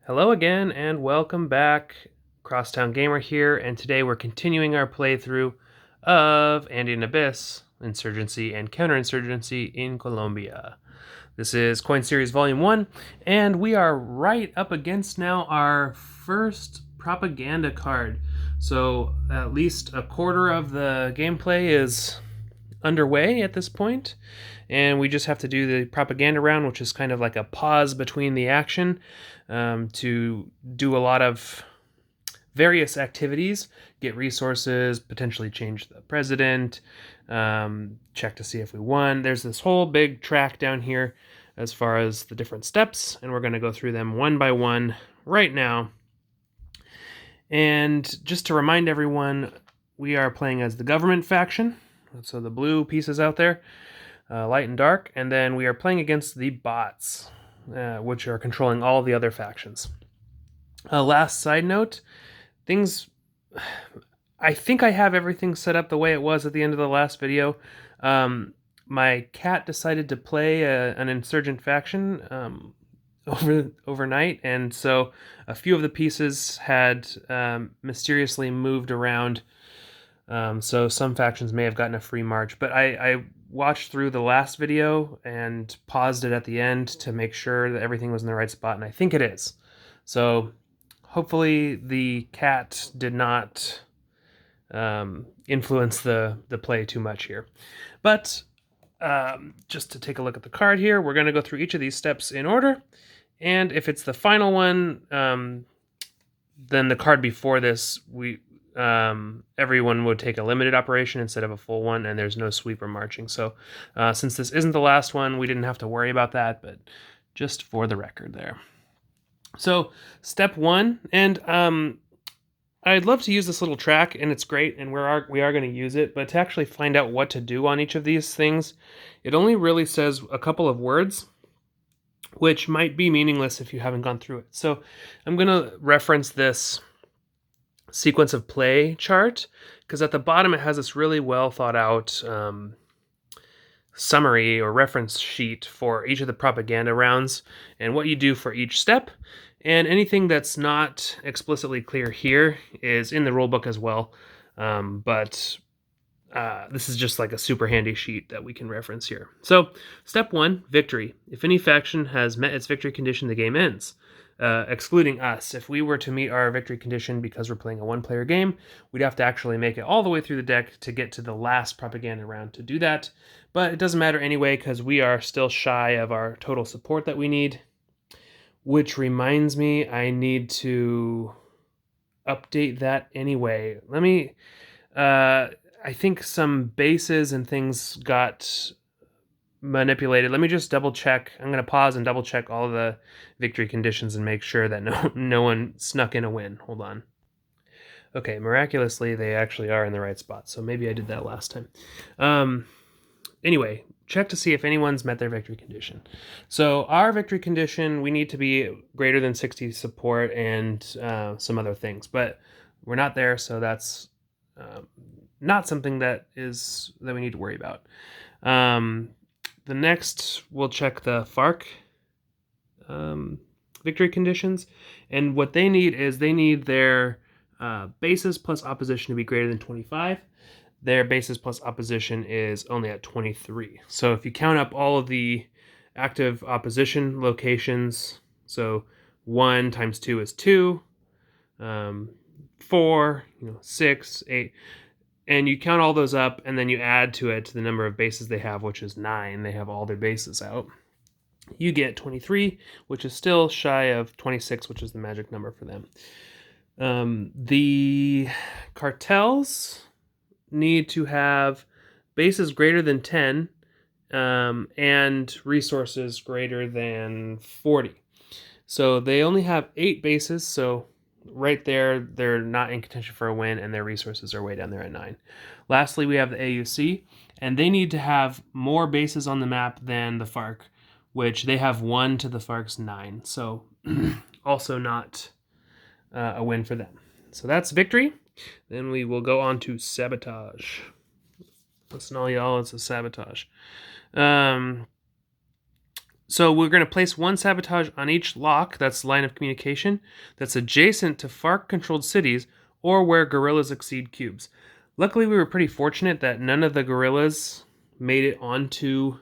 Hello again and welcome back. Crosstown Gamer here, and today we're continuing our playthrough of Andean Abyss, Insurgency and Counter-Insurgency in Colombia. This is Coin Series Volume 1, and we are right up against now our first propaganda card. So at least a quarter of the gameplay is underway at this point, and we just have to do the propaganda round, which is kind of like a pause between the action to do a lot of various activities, get resources, potentially change the president, check to see if we won. There's this whole big track down here as far as the different steps, and we're going to go through them one by one right now. And just to remind everyone, we are playing as the government faction, so the blue pieces out there, light and dark, and then we are playing against the bots, which are controlling all the other factions. Last side note, I think I have everything set up the way it was at the end of the last video. My cat decided to play an insurgent faction overnight, and so a few of the pieces had mysteriously moved around. So some factions may have gotten a free march, but I watched through the last video and paused it at the end to make sure that everything was in the right spot, and I think it is. So hopefully the cat did not influence the play too much here. But just to take a look at the card here, we're going to go through each of these steps in order, and if it's the final one, then the card before this, everyone would take a limited operation instead of a full one, and there's no sweep or marching. So since this isn't the last one, we didn't have to worry about that, but just for the record there. So step one, and I'd love to use this little track, and it's great, and we are going to use it, but to actually find out what to do on each of these things, it only really says a couple of words, which might be meaningless if you haven't gone through it. So I'm going to reference this sequence of play chart, because at the bottom it has this really well thought out summary or reference sheet for each of the propaganda rounds and what you do for each step, and anything that's not explicitly clear here is in the rulebook as well, but this is just like a super handy sheet that we can reference here. So step one, victory. If any faction has met its victory condition, the game ends. Excluding us. If we were to meet our victory condition because we're playing a one-player game, we'd have to actually make it all the way through the deck to get to the last propaganda round to do that. But it doesn't matter anyway, because we are still shy of our total support that we need. Which reminds me, I need to update that anyway. Let me... I think some bases and things got manipulated. Let me just double check. I'm going to pause and double check all the victory conditions and make sure that no one snuck in a win. Hold on. Okay, miraculously they actually are in the right spot, so maybe I did that last time. Anyway, check to see if anyone's met their victory condition. So our victory condition, we need to be greater than 60 support and some other things, but we're not there, so that's not something that we need to worry about. The next, we'll check the Farc victory conditions, and what they need is their bases plus opposition to be greater than 25. Their bases plus opposition is only at 23. So if you count up all of the active opposition locations, so 1 times 2 is 2, 4, 6, 8, and you count all those up, and then you add to it the number of bases they have, which is 9. They have all their bases out. You get 23, which is still shy of 26, which is the magic number for them. The cartels need to have bases greater than 10 and resources greater than 40. So they only have 8 bases, so right there, they're not in contention for a win, and their resources are way down there at 9. Lastly, we have the AUC, and they need to have more bases on the map than the Farc, which they have 1 to the Farc's 9. So also not a win for them. So that's victory. Then we will go on to Sabotage. Listen, all y'all, it's a Sabotage. So we're going to place one sabotage on each lock, that's line of communication, that's adjacent to Farc-controlled cities or where guerrillas exceed cubes. Luckily, we were pretty fortunate that none of the guerrillas made it onto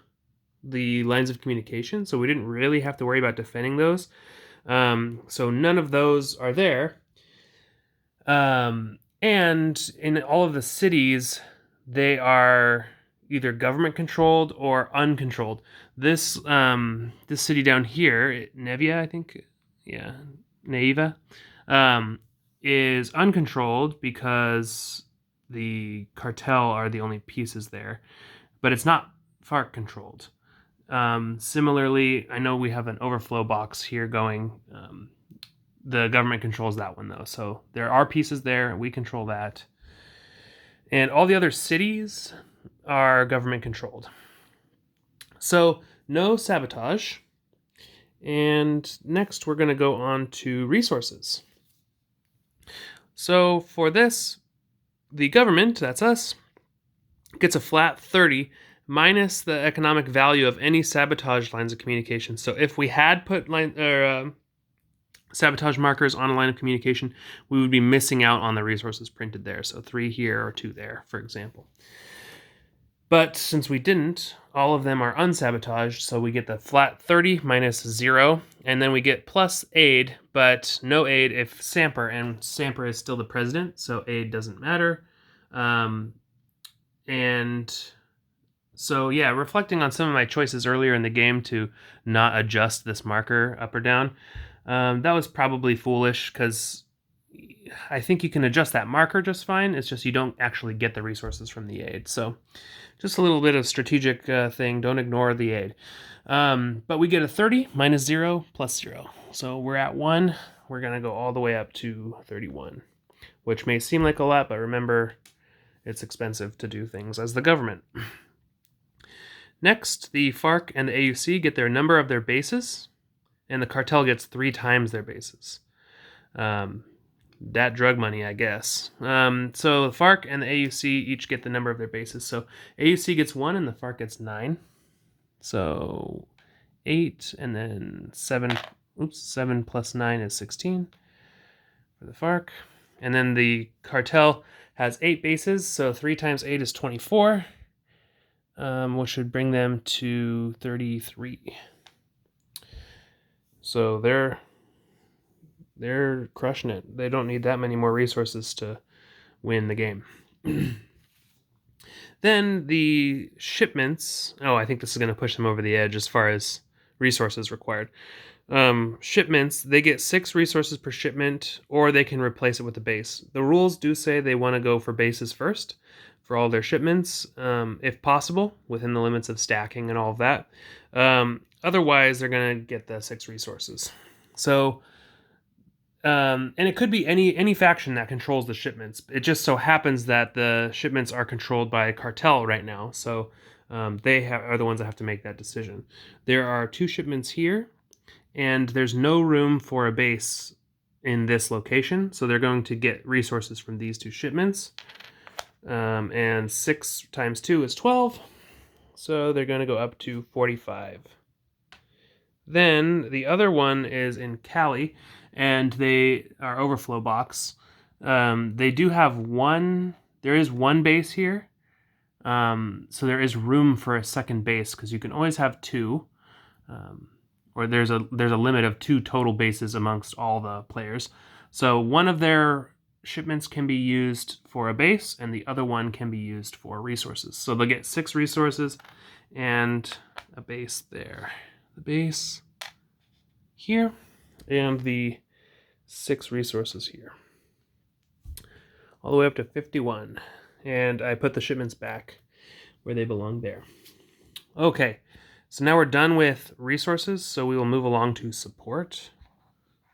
the lines of communication, so we didn't really have to worry about defending those. So none of those are there. And in all of the cities, they are either government controlled or uncontrolled. This this city down here, Nevia, I think, yeah, Neiva, is uncontrolled because the cartel are the only pieces there, but it's not Farc controlled. Similarly, I know we have an overflow box here going. The government controls that one though, so there are pieces there. We control that, and all the other cities are government controlled. So no sabotage. And next we're going to go on to resources. So for this, the government, that's us, gets a flat 30 minus the economic value of any sabotage lines of communication. So if we had put sabotage markers on a line of communication, we would be missing out on the resources printed there. So 3 here or 2 there, for example. But since we didn't, all of them are unsabotaged, so we get the flat 30 minus 0, and then we get plus aid, but no aid if Samper, and Samper is still the president, so aid doesn't matter. And so, yeah, reflecting on some of my choices earlier in the game to not adjust this marker up or down, that was probably foolish, because I think you can adjust that marker just fine. It's just you don't actually get the resources from the aid. So just a little bit of strategic thing. Don't ignore the aid. But we get a 30 minus 0 plus 0. So we're at 1. We're going to go all the way up to 31, which may seem like a lot, but remember, it's expensive to do things as the government. Next, the Farc and the AUC get their number of their bases, and the cartel gets 3 times their bases. That drug money, I guess. So the Farc and the AUC each get the number of their bases. So AUC gets 1 and the Farc gets 9. So 8 and then 7. 7 plus 9 is 16 for the Farc. And then the cartel has 8 bases. So 3 times 8 is 24, which should bring them to 33. So they're crushing it. They don't need that many more resources to win the game. Then the shipments. Oh, I think this is going to push them over the edge as far as resources required. Shipments, they get 6 resources per shipment, or they can replace it with a base. The rules do say they want to go for bases first for all their shipments, if possible, within the limits of stacking and all of that. Otherwise, they're going to get the 6 resources. So, and it could be any faction that controls the shipments. It just so happens that the shipments are controlled by Cartel right now, so they are the ones that have to make that decision. There are 2 shipments here, and there's no room for a base in this location, so they're going to get resources from these 2 shipments. And 6 times 2 is 12, so they're going to go up to 45. Then the other one is in Cali, and they are overflow box. They do have there is one base here, so there is room for a second base, because you can always have 2, or there's a limit of 2 total bases amongst all the players. So one of their shipments can be used for a base, and the other one can be used for resources. So they'll get 6 resources and a base there. The base here, and the 6 resources here. All the way up to 51. And I put the shipments back where they belong there. Okay, so now we're done with resources, so we will move along to support.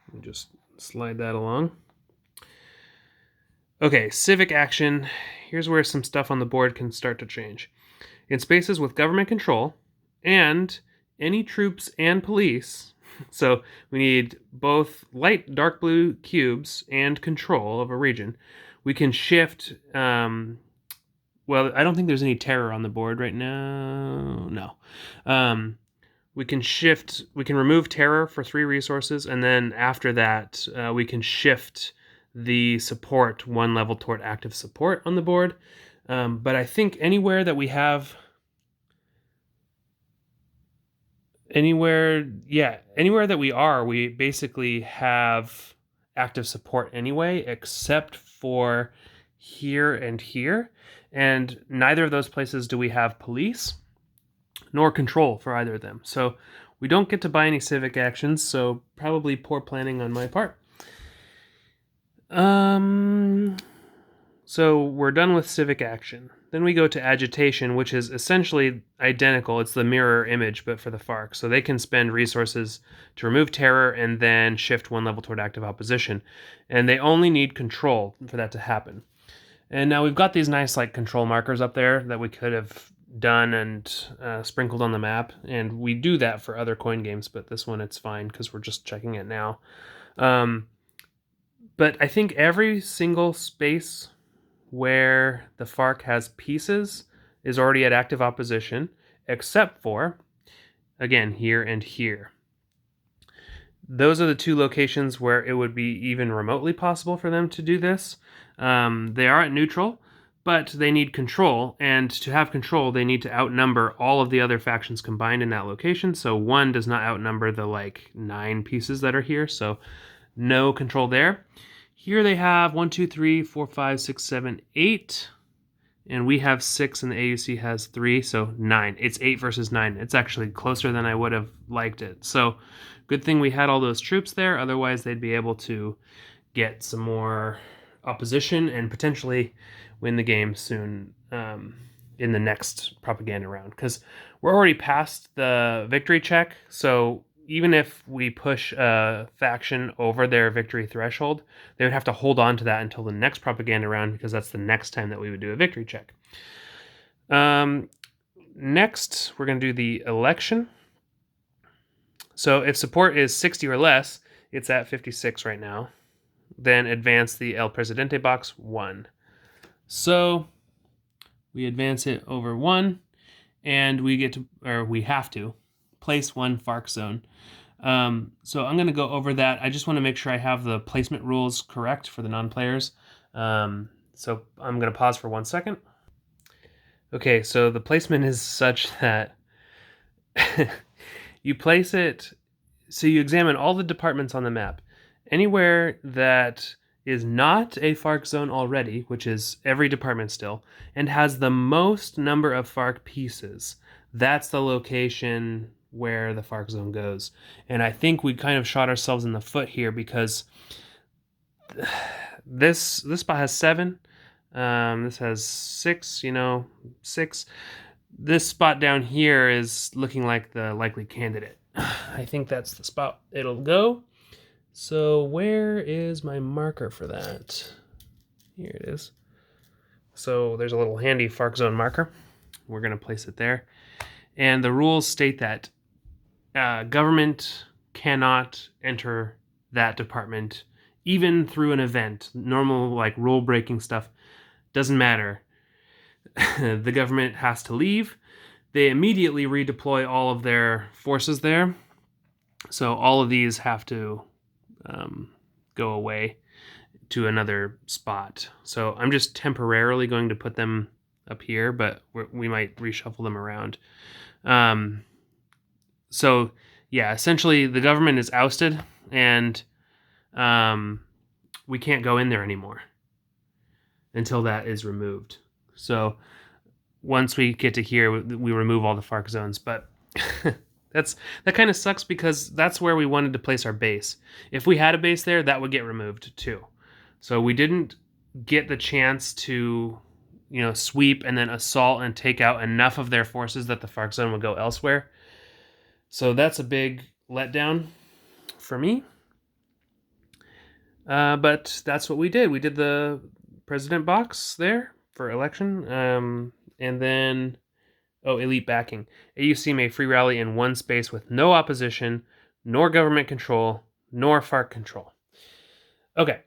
Let me just slide that along. Okay, civic action. Here's where some stuff on the board can start to change. In spaces with government control and any troops and police, so we need both light dark blue cubes and control of a region, we can shift, well, I don't think there's any terror on the board right now. No. we can remove terror for 3 resources, and then after that, we can shift the support 1 level toward active support on the board. But I think anywhere that we have anywhere that we basically have active support anyway, except for here and here. And neither of those places do we have police nor control for either of them. So we don't get to buy any civic actions, so probably poor planning on my part. So we're done with civic action. Then we go to agitation, which is essentially identical. It's the mirror image, but for the Farc. So they can spend resources to remove terror and then shift 1 level toward active opposition. And they only need control for that to happen. And now we've got these nice control markers up there that we could have done and sprinkled on the map. And we do that for other coin games, but this one it's fine because we're just checking it now. But I think every single space where the Farc has pieces is already at active opposition, except for, again, here and here. Those are the 2 locations where it would be even remotely possible for them to do this. They are at neutral, but they need control, and to have control, they need to outnumber all of the other factions combined in that location, so 1 does not outnumber the 9 pieces that are here, so no control there. Here they have 1, 2, 3, 4, 5, 6, 7, 8. And we have 6 and the AUC has 3, so 9. It's 8 versus 9. It's actually closer than I would have liked it. So good thing we had all those troops there. Otherwise, they'd be able to get some more opposition and potentially win the game soon in the next propaganda round. Because we're already past the victory check, so even if we push a faction over their victory threshold, they would have to hold on to that until the next propaganda round, because that's the next time that we would do a victory check. Next, we're going to do the election. So if support is 60 or less, it's at 56 right now. Then advance the El Presidente box 1. So we advance it over 1, and we have to place 1 Farc zone. So I'm going to go over that. I just want to make sure I have the placement rules correct for the non-players. So I'm going to pause for 1 second. Okay, so the placement is such that you place it, so you examine all the departments on the map. Anywhere that is not a Farc zone already, which is every department still, and has the most number of Farc pieces, that's the location where the Farc zone goes. And I think we kind of shot ourselves in the foot here, because this spot has 7. This has 6, 6. This spot down here is looking like the likely candidate. I think that's the spot it'll go. So where is my marker for that? Here it is. So there's a little handy Farc zone marker. We're going to place it there. And the rules state that government cannot enter that department, even through an event. Normal, rule-breaking stuff doesn't matter. The government has to leave. They immediately redeploy all of their forces there. So all of these have to go away to another spot. So I'm just temporarily going to put them up here, but we might reshuffle them around. So yeah, essentially the government is ousted, and we can't go in there anymore until that is removed. So once we get to here, we remove all the Farc zones, but that kind of sucks, because that's where we wanted to place our base. If we had a base there, that would get removed too. So we didn't get the chance to, sweep and then assault and take out enough of their forces that the Farc zone would go elsewhere. So that's a big letdown for me. But that's what we did. We did the president box there for election. And then, elite backing. AUC may free rally in one space with no opposition, nor government control, nor Farc control. Okay.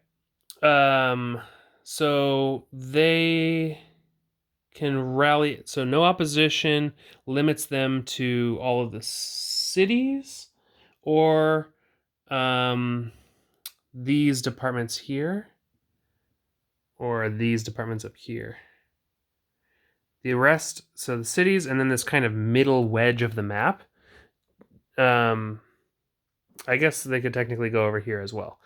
So they can rally. So no opposition limits them to all of the cities or these departments here or these departments up here. The rest, so the cities and then this kind of middle wedge of the map. I guess they could technically go over here as well.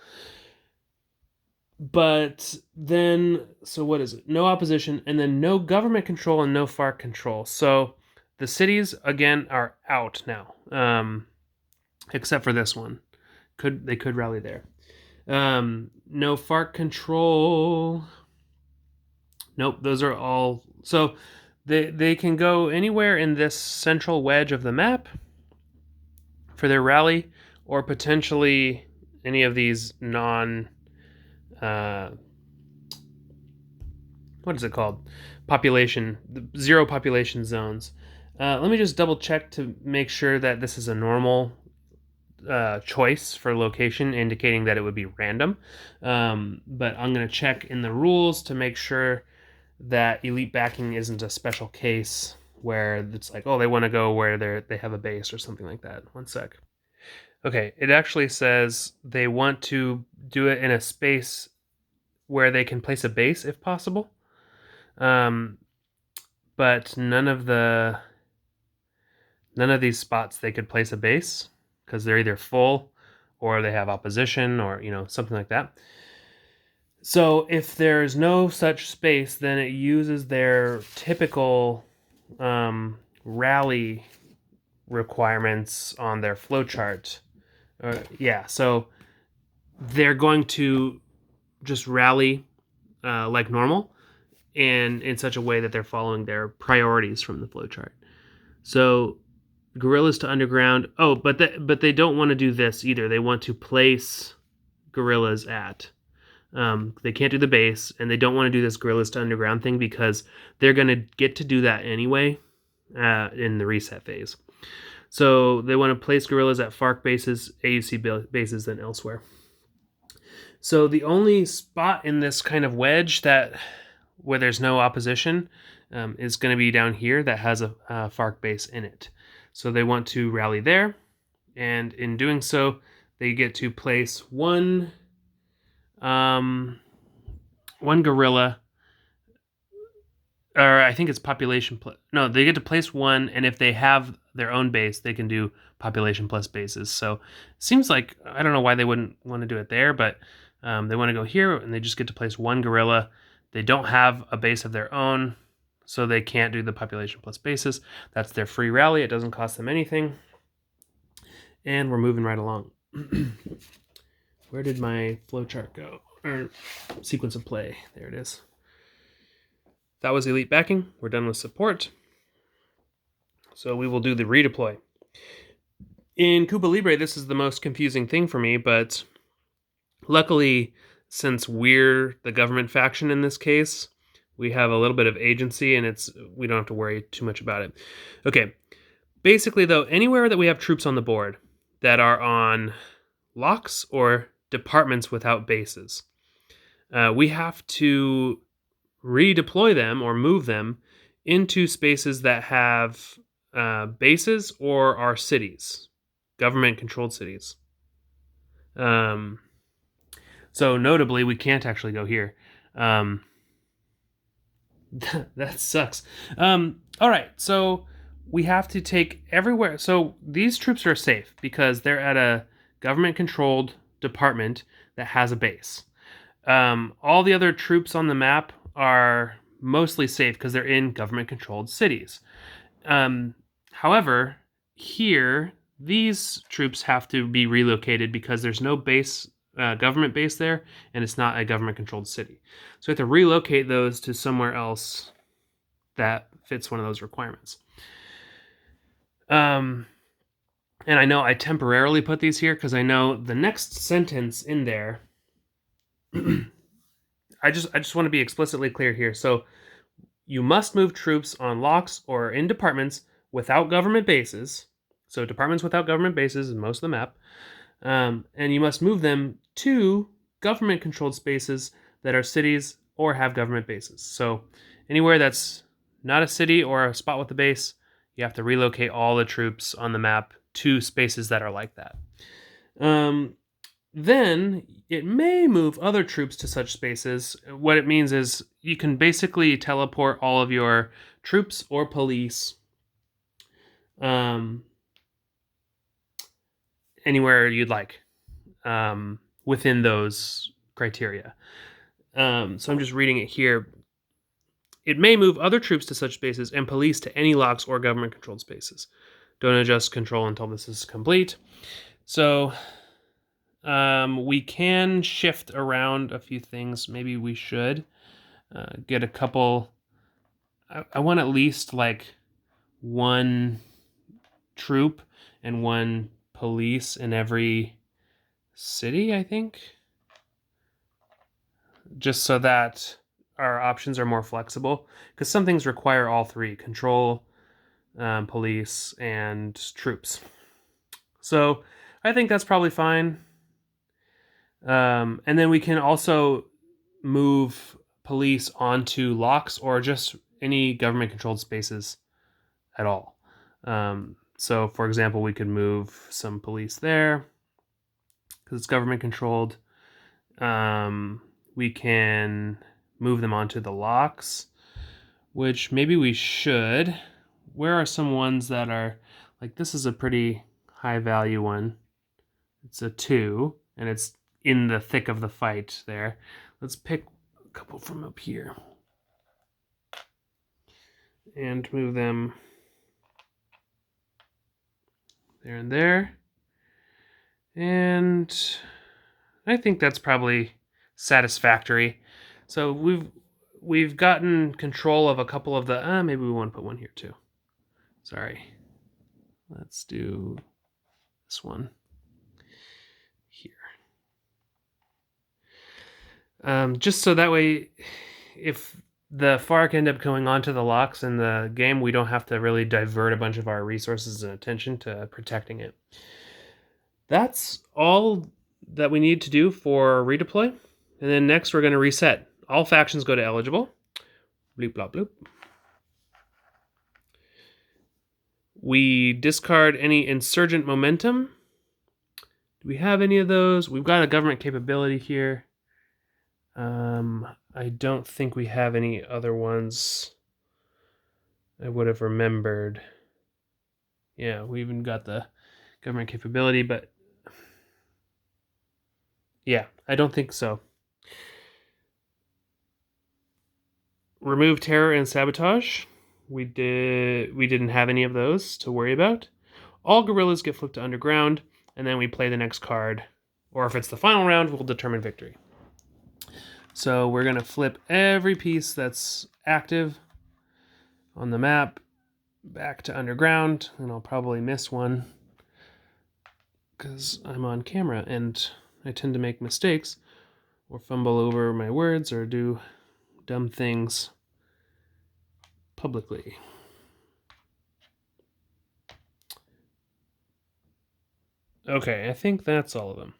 But then, so what is it? No opposition, and then no government control and no Farc control. So the cities, again, are out now, except for this one. They could rally there. No Farc control. Nope, those are all... So they can go anywhere in this central wedge of the map for their rally, or potentially any of these what is it called? Zero population zones. Let me just double check to make sure that this is a normal choice for location, indicating that it would be random. But I'm going to check in the rules to make sure that elite backing isn't a special case where it's like, oh, they want to go where they have a base or something like that. One sec. Okay, it actually says they want to do it in a space where they can place a base if possible. But none of these spots they could place a base because they're either full or they have opposition or, something like that. So if there's no such space, then it uses their typical rally requirements on their flowchart. So they're going to just rally like normal and in such a way that they're following their priorities from the flowchart. So guerrillas to underground. Oh, but they don't want to do this either. They want to place guerrillas at. They can't do the base, and they don't want to do this guerrillas to underground thing because they're going to get to do that anyway in the reset phase. So they want to place guerrillas at Farc bases, AUC bases, and elsewhere. So the only spot in this kind of wedge where there's no opposition is going to be down here that has a Farc base in it. So they want to rally there, and in doing so, they get to place one guerrilla, or I think it's population plus. No, they get to place one, and if they have their own base, they can do population plus bases. So it seems like, I don't know why they wouldn't want to do it there, but they want to go here, and they just get to place one guerrilla. They don't have a base of their own, so they can't do the population plus bases. That's their free rally. It doesn't cost them anything. And we're moving right along. Where did my flowchart go? Or sequence of play. There it is. That was elite backing. We're done with support. So we will do the redeploy. In Cuba Libre, this is the most confusing thing for me, but luckily, since we're the government faction in this case, we have a little bit of agency, and we don't have to worry too much about it. Okay. Basically, though, anywhere that we have troops on the board that are on locks or departments without bases, we have to redeploy them or move them into spaces that have bases or are cities, government-controlled cities. So notably, we can't actually go here. That sucks. All right, so we have to take everywhere. So these troops are safe because they're at a government-controlled department that has a base. All the other troops on the map are mostly safe because they're in government-controlled cities. However, here, these troops have to be relocated because there's no base, government base there, and it's not a government-controlled city. So we have to relocate those to somewhere else that fits one of those requirements. And I know I temporarily put these here because I know the next sentence in there, I just want to be explicitly clear here. So you must move troops on locks or in departments without government bases. So departments without government bases is most of the map. And you must move them to government-controlled spaces that are cities or have government bases. So anywhere that's not a city or a spot with a base, you have to relocate all the troops on the map 2 spaces that are like that. Then it may move other troops to such spaces. What it means is you can basically teleport all of your troops or police anywhere you'd like within those criteria. So I'm just reading it here. It may move other troops to such spaces and police to any locks or government-controlled spaces. Don't adjust control until this is complete. So we can shift around a few things. Maybe we should get a couple. I want at least like 1 troop and 1 police in every city, I think. Just so that our options are more flexible. Because some things require all 3, control, police, and troops. So I think that's probably fine. And then we can also move police onto locks or just any government-controlled spaces at all. So, for example, we could move some police there because it's government-controlled. We can move them onto the locks, which maybe we should. Where are some ones that are, like this is a pretty high-value one. It's a 2, and it's in the thick of the fight there. Let's pick a couple from up here and move them there and there. And I think that's probably satisfactory. So we've gotten control of a couple of the maybe we want to put one here too. Sorry. Let's do this one here. Just so that way, if the Farc end up going onto the locks in the game, we don't have to really divert a bunch of our resources and attention to protecting it. That's all that we need to do for redeploy. And then next we're going to reset. All factions go to eligible. Bloop, blop, bloop. We discard any insurgent momentum. Do we have any of those? We've got a government capability here. I don't think we have any other ones I would have remembered. Yeah, we even got the government capability, but yeah, I don't think so. Remove terror and sabotage. We didn't have any of those to worry about. All guerrillas get flipped to underground, and then we play the next card. Or if it's the final round, we'll determine victory. So we're going to flip every piece that's active on the map back to underground, and I'll probably miss one because I'm on camera and I tend to make mistakes or fumble over my words or do dumb things publicly. Okay, I think that's all of them.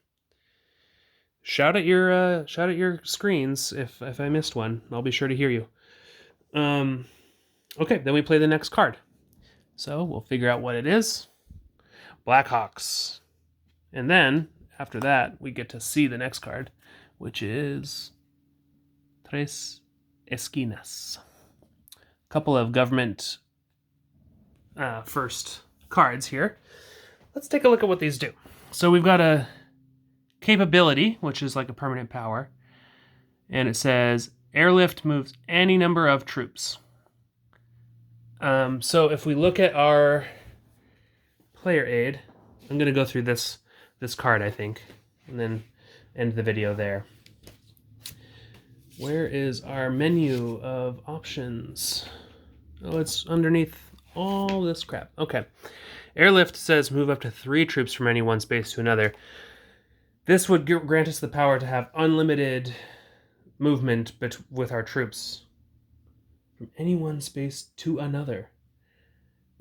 Shout at your screens if I missed one. I'll be sure to hear you. Okay, then we play the next card. So we'll figure out what it is. Blackhawks. And then, after that, we get to see the next card, which is Tres Esquinas. A couple of government first cards here. Let's take a look at what these do. So we've got a capability, which is like a permanent power. And it says, airlift moves any number of troops. So if we look at our player aid, I'm going to go through this card, I think, and then end the video there. Where is our menu of options? Oh, it's underneath all this crap. Okay. Airlift says move up to 3 troops from any one space to another. This would grant us the power to have unlimited movement with our troops from any one space to another.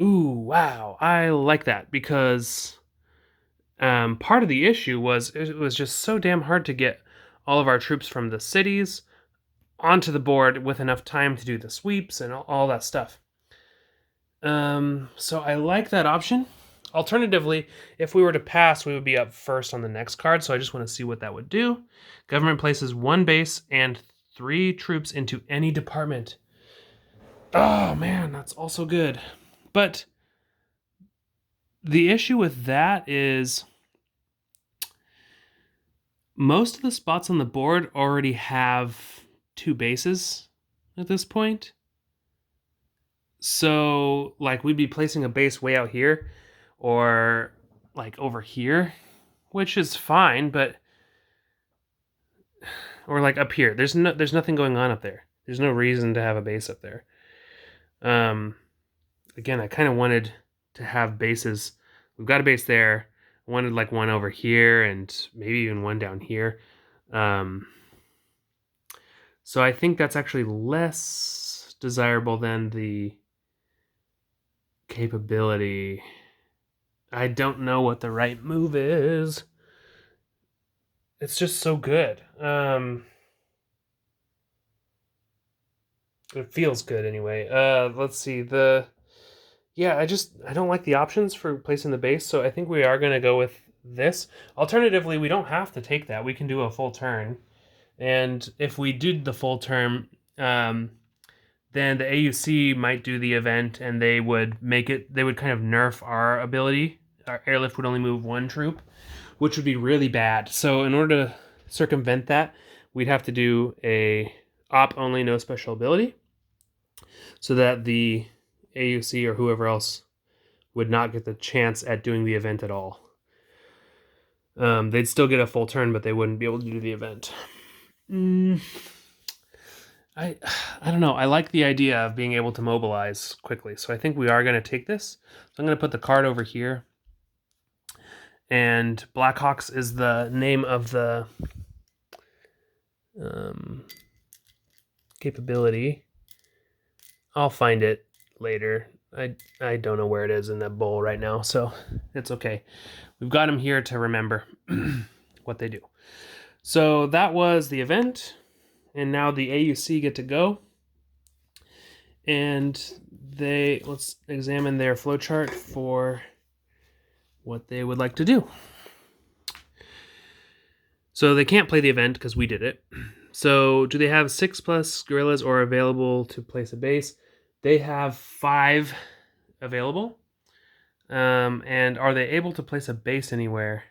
Ooh, wow. I like that because part of the issue was it was just so damn hard to get all of our troops from the cities onto the board with enough time to do the sweeps and all that stuff. So I like that option. Alternatively, if we were to pass, we would be up first on the next card, so I just want to see what that would do. Government places 1 base and 3 troops into any department. Oh man, that's also good. But the issue with that is most of the spots on the board already have 2 bases at this point. So, like, we'd be placing a base way out here or like over here, which is fine, but or like up here. There's nothing going on up there. There's no reason to have a base up there. Again, I kind of wanted to have bases. We've got a base there. I wanted like one over here and maybe even one down here. So I think that's actually less desirable than the capability. I don't know what the right move is. It's just so good. It feels good anyway. Let's see. I don't like the options for placing the base, so I think we are going to go with this. Alternatively, we don't have to take that. We can do a full turn. And if we did the full turn, then the AUC might do the event and they would kind of nerf our ability. Our airlift would only move 1 troop, which would be really bad. So in order to circumvent that, we'd have to do a op only, no special ability, so that the AUC or whoever else would not get the chance at doing the event at all. They'd still get a full turn, but they wouldn't be able to do the event. I don't know. I like the idea of being able to mobilize quickly, so I think we are going to take this. So I'm going to put the card over here. And Blackhawks is the name of the capability. I'll find it later. I don't know where it is in that bowl right now, so it's okay. We've got them here to remember what they do. So that was the event, and now the AUC get to go. And let's examine their flowchart for what they would like to do. So they can't play the event because we did it. So do they have 6+ guerrillas or available to place a base? They have 5 available. And are they able to place a base anywhere?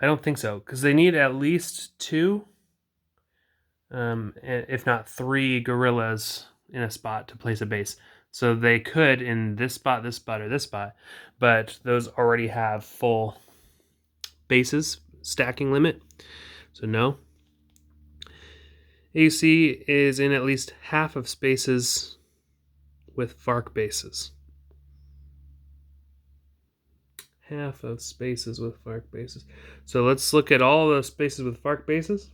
I don't think so, because they need at least 2, if not 3 guerrillas in a spot to place a base. So they could in this spot, or this spot, but those already have full bases, stacking limit. So no. AUC is in at least half of spaces with Farc bases. Half of spaces with Farc bases. So let's look at all the spaces with Farc bases.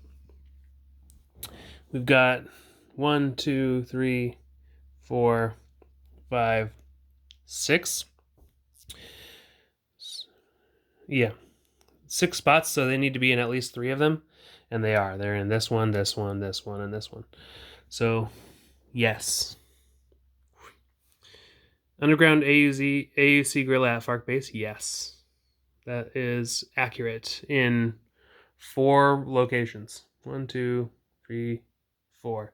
We've got 1, 2, 3, 4, 5, 6. Yeah, 6 spots, so they need to be in at least 3 of them, and they are. They're in this one, this one, this one, and this one. So, yes. Underground AUC guerrilla at Farc base, yes. That is accurate in 4 locations. 1, 2, 3, 4.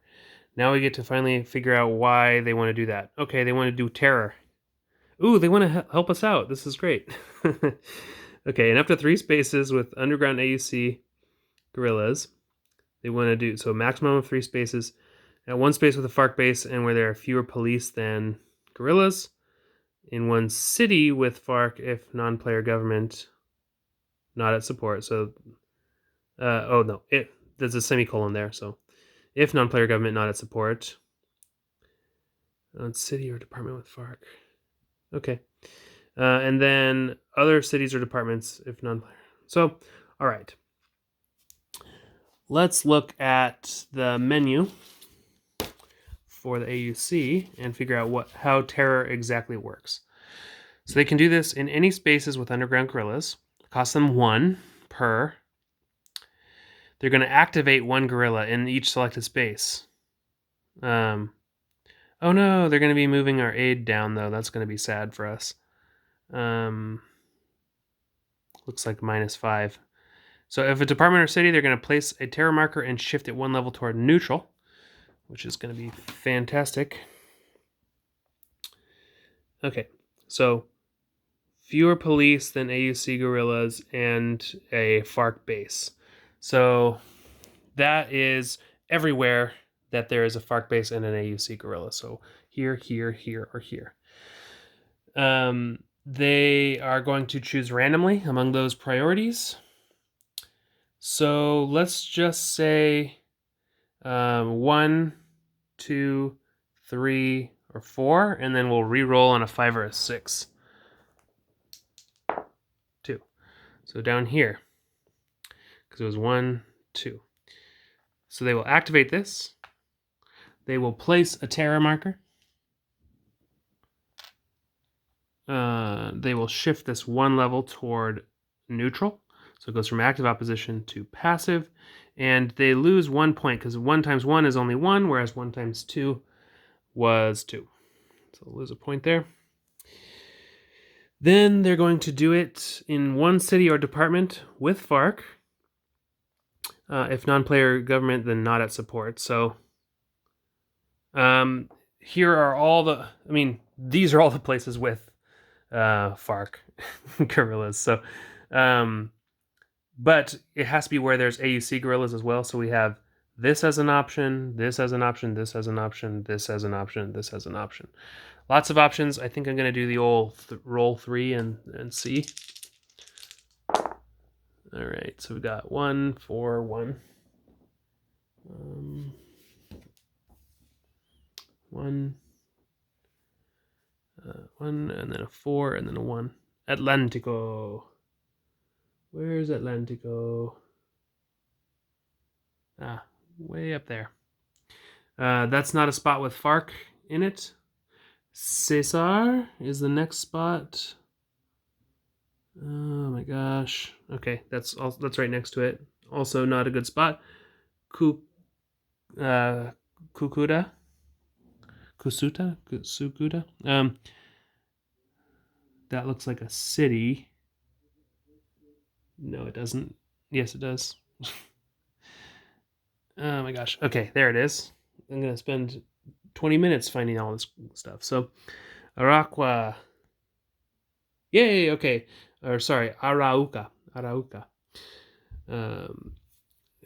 Now we get to finally figure out why they want to do that. Okay, they want to do terror. Ooh, they want to help us out. This is great. Okay, and up to 3 spaces with underground AUC guerrillas. They want to do, so maximum of 3 spaces. At 1 space with a Farc base and where there are fewer police than guerrillas. In 1 city with Farc if non-player government not at support. So, there's a semicolon there. So, if non-player government not at support. City or department with Farc. Okay. And then other cities or departments if non-player. So, all right. Let's look at the menu for the AUC and figure out how terror exactly works. So they can do this in any spaces with underground guerrillas. It costs them 1 per. They're going to activate 1 guerrilla in each selected space. Oh no, they're going to be moving our aid down though. That's going to be sad for us. Looks like -5. So if a department or city, they're going to place a terror marker and shift it 1 level toward neutral, which is going to be fantastic. Okay, so fewer police than AUC guerrillas and a Farc base. So that is everywhere that there is a Farc base and an AUC guerrilla. So here, here, here, or here. They are going to choose randomly among those priorities. So let's just say 1, 2, 3, or 4, and then we'll re-roll on a 5 or a 6. 2. So down here, because it was 1, 2. So they will activate this. They will place a terror marker. They will shift this 1 level toward neutral. So it goes from active opposition to passive. And they lose 1 point because 1 times 1 is only 1, whereas 1 times 2 was 2. So they'll lose a point there. Then they're going to do it in one city or department with Farc. If non-player government, then not at support. So here are all the, these are all the places with Farc guerrillas. So, but it has to be where there's AUC guerrillas as well. So we have this as an option, this as an option, this as an option, this as an option, this as an option. Lots of options. I think I'm going to do the old roll 3 and see. All right, so we got 1, 4, 1. 1, 1, and then a 4, and then a 1. Atlantico. Where's Atlantico? Ah, way up there. That's not a spot with Farc in it. Cesar is the next spot. Oh my gosh. Okay, that's right next to it. Also not a good spot. Kukuda? Kusukuda? That looks like a city. No, it doesn't. Yes, it does. Oh my gosh. Okay, there it is. I'm going to spend 20 minutes finding all this stuff. So, Arauca. Yay, okay. Or sorry, Arauca.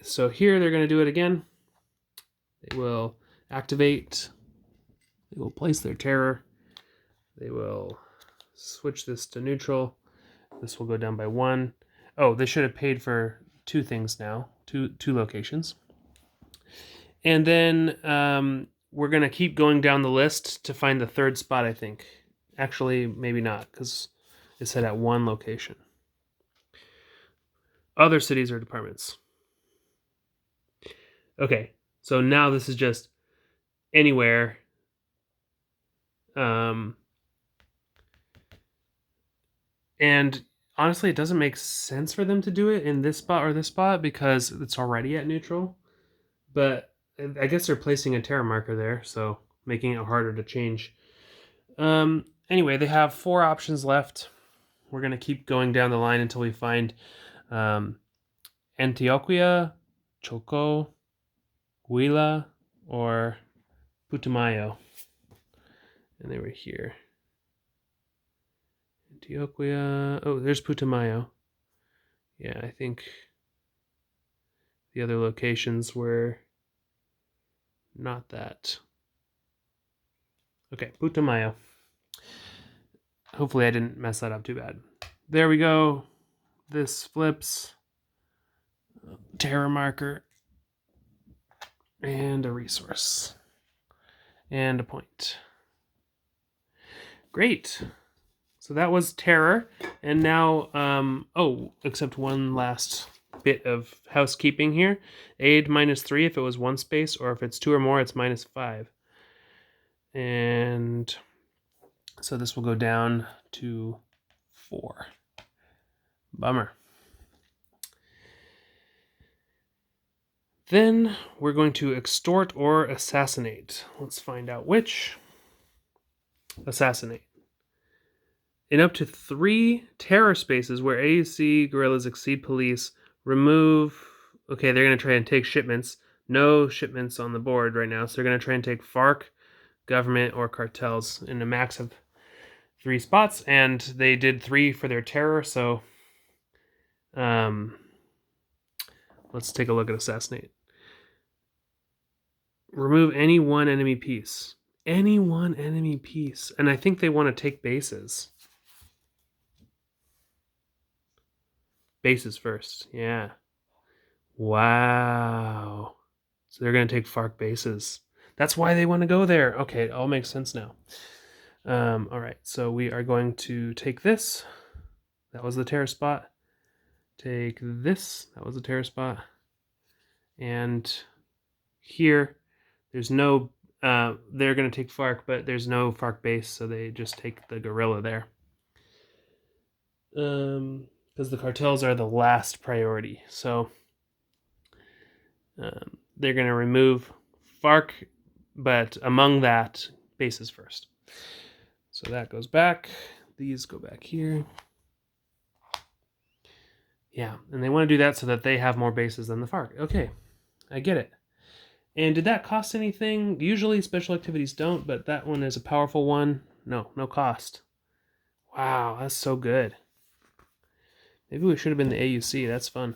So here they're going to do it again. They will activate. They will place their terror. They will switch this to neutral. This will go down by 1. Oh, they should have paid for 2 things now. Two locations. And then we're going to keep going down the list to find the 3rd spot, I think. Actually, maybe not, because it said at 1 location. Other cities or departments. Okay, so now this is just anywhere. And honestly, it doesn't make sense for them to do it in this spot or this spot because it's already at neutral. But I guess they're placing a terror marker there, so making it harder to change. Anyway, they have 4 options left. We're going to keep going down the line until we find Antioquia, Choco, Huila, or Putumayo. And they were here. Antioquia. Oh, there's Putumayo. Yeah, I think the other locations were not that. Okay, Putumayo. Hopefully I didn't mess that up too bad. There we go. This flips. Terror marker. And a resource. And a point. Great. So that was terror. And now, except one last bit of housekeeping here. Aid -3 if it was 1 space, or if it's 2 or more, it's -5. And so this will go down to 4. Bummer. Then we're going to extort or assassinate. Let's find out which. Assassinate. In up to 3 terror spaces where AUC guerrillas exceed police, remove... Okay, they're going to try and take shipments. No shipments on the board right now, so they're going to try and take Farc, government, or cartels in a max of 3 spots, and they did 3 for their terror, so let's take a look at Assassinate. Remove any one enemy piece. Any one enemy piece. And I think they want to take bases. Bases first, yeah. Wow. So they're going to take Farc bases. That's why they want to go there. Okay, it all makes sense now. All right, so we are going to take this. That was the terror spot. Take this. That was the terror spot. And here, there's no... they're going to take Farc, but there's no Farc base, so they just take the guerrilla there. Because the cartels are the last priority. So they're going to remove Farc, but among that, bases first. So that goes back. These go back here. Yeah, and they want to do that so that they have more bases than the Farc. Okay, I get it. And did that cost anything? Usually special activities don't, but that one is a powerful one. No cost. Wow, that's so good. Maybe we should have been the AUC. That's fun.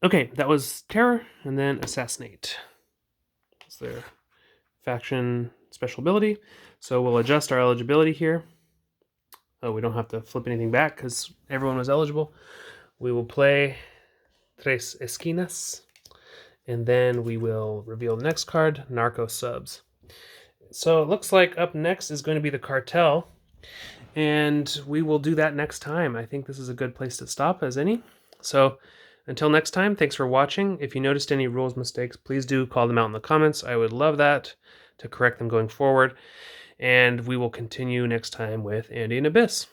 Okay, that was Terror, and then Assassinate. That's their faction special ability. So we'll adjust our eligibility here. Oh, we don't have to flip anything back because everyone was eligible. We will play Tres Esquinas, and then we will reveal the next card, Narco Subs. So it looks like up next is going to be the Cartel, and we will do that next time. I think this is a good place to stop as any. So until next time, thanks for watching. If you noticed any rules mistakes, please do call them out in the comments. I would love that to correct them going forward. And we will continue next time with Andean Abyss.